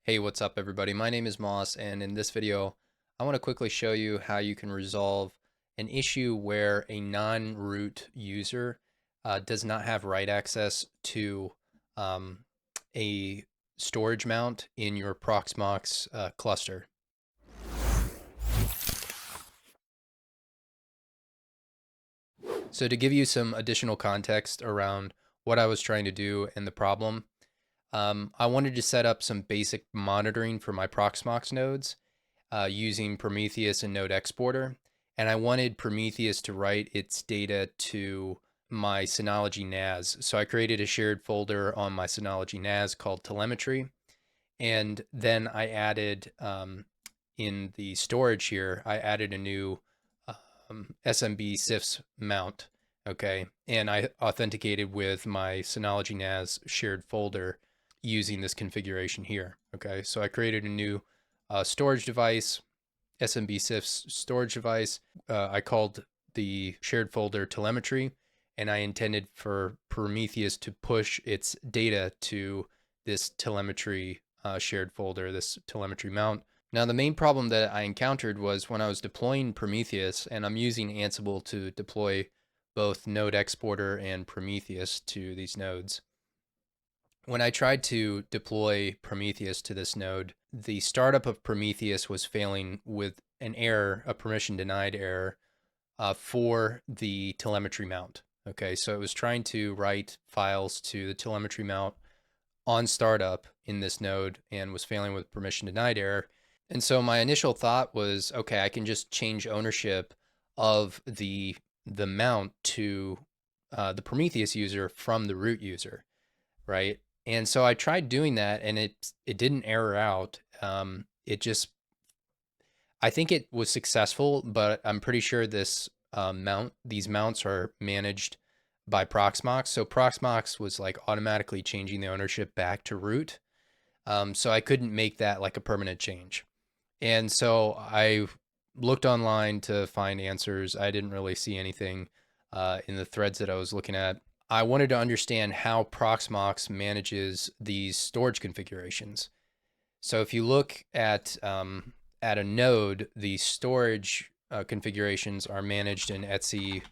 Hey, what's up everybody? My name is Moss, and in this video, I want to quickly show you how you can resolve an issue where a non-root user does not have write access to um, a storage mount in your Proxmox cluster. So to give you some additional context around what I was trying to do and the problem, I wanted to set up some basic monitoring for my Proxmox nodes using Prometheus and Node Exporter. And I wanted Prometheus to write its data to my Synology NAS. So I created a shared folder on my Synology NAS called telemetry. And then I added in the storage here, I added a new SMB CIFS mount. Okay. And I authenticated with my Synology NAS shared folder using this configuration here. Okay. So I created a new storage device, SMB CIFS storage device. I called the shared folder telemetry, and I intended for Prometheus to push its data to this telemetry shared folder, this telemetry mount. Now, the main problem that I encountered was when I was deploying Prometheus, and I'm using Ansible to deploy both Node Exporter and Prometheus to these nodes. When I tried to deploy Prometheus to this node, the startup of Prometheus was failing with an error, a permission denied error for the telemetry mount. Okay, so it was trying to write files to the telemetry mount on startup in this node and was failing with permission denied error. And so my initial thought was, okay, I can just change ownership of the mount to the Prometheus user from the root user, right? And so I tried doing that, and it didn't error out. It just, I think it was successful, but I'm pretty sure these mounts are managed by Proxmox. So Proxmox was like automatically changing the ownership back to root. So I couldn't make that like a permanent change. And so I looked online to find answers. I didn't really see anything in the threads that I was looking at. I wanted to understand how Proxmox manages these storage configurations. So if you look at a node, the storage configurations are managed in etc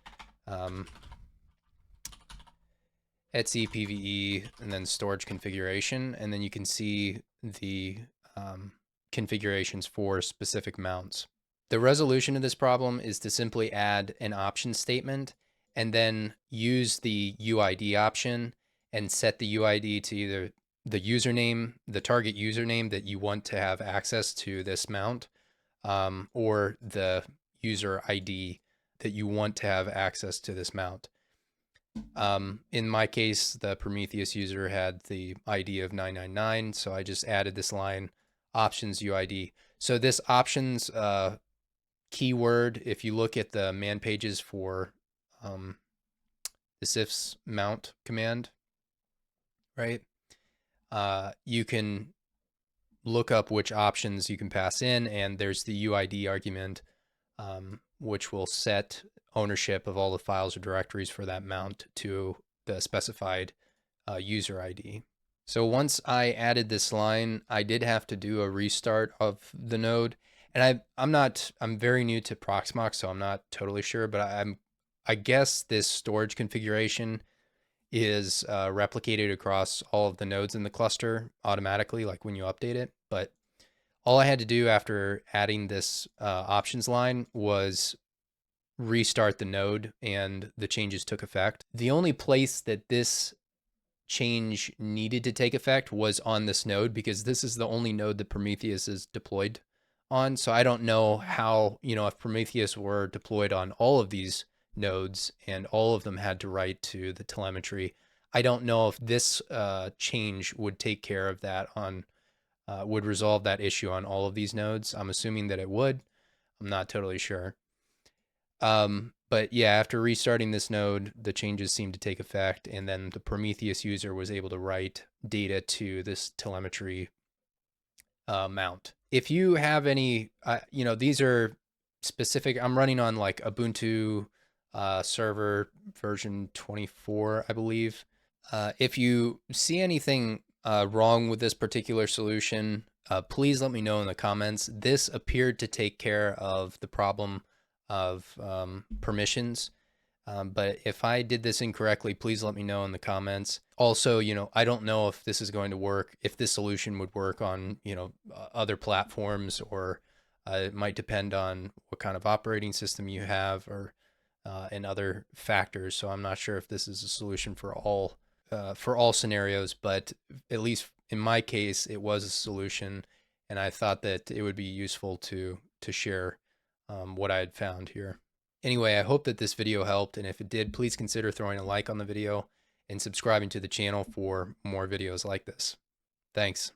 PVE, and then storage configuration, and then you can see the configurations for specific mounts. The resolution of this problem is to simply add an option statement and then use the UID option and set the UID to either the username, the target username that you want to have access to this mount, or the user ID that you want to have access to this mount. In my case, the Prometheus user had the ID of 999, so I just added this line, options UID. So this options keyword, if you look at the man pages for the CIFS mount command, right? You can look up which options you can pass in, and there's the UID argument, which will set ownership of all the files or directories for that mount to the specified user ID. So once I added this line, I did have to do a restart of the node. And I'm very new to Proxmox, so I'm not totally sure, but I guess this storage configuration is replicated across all of the nodes in the cluster automatically, like when you update it. But all I had to do after adding this options line was restart the node, and the changes took effect. The only place that this change needed to take effect was on this node, because this is the only node that Prometheus is deployed on. So I don't know how, if Prometheus were deployed on all of these nodes and all of them had to write to the telemetry, I don't know if this change would take care of that would resolve that issue on all of these nodes. I'm assuming that it would. I'm not totally sure. But yeah, after restarting this node, the changes seemed to take effect, and then the Prometheus user was able to write data to this telemetry mount. If you have any, these are specific. I'm running on like Ubuntu server version 24, I believe. If you see anything wrong with this particular solution, please let me know in the comments. This appeared to take care of the problem of permissions. But if I did this incorrectly, please let me know in the comments. Also, I don't know if this is going to work, if this solution would work on, other platforms, or it might depend on what kind of operating system you have, or and other factors. So I'm not sure if this is a solution for all scenarios, but at least in my case, it was a solution, and I thought that it would be useful to share what I had found here. Anyway, I hope that this video helped, and if it did, please consider throwing a like on the video and subscribing to the channel for more videos like this. Thanks.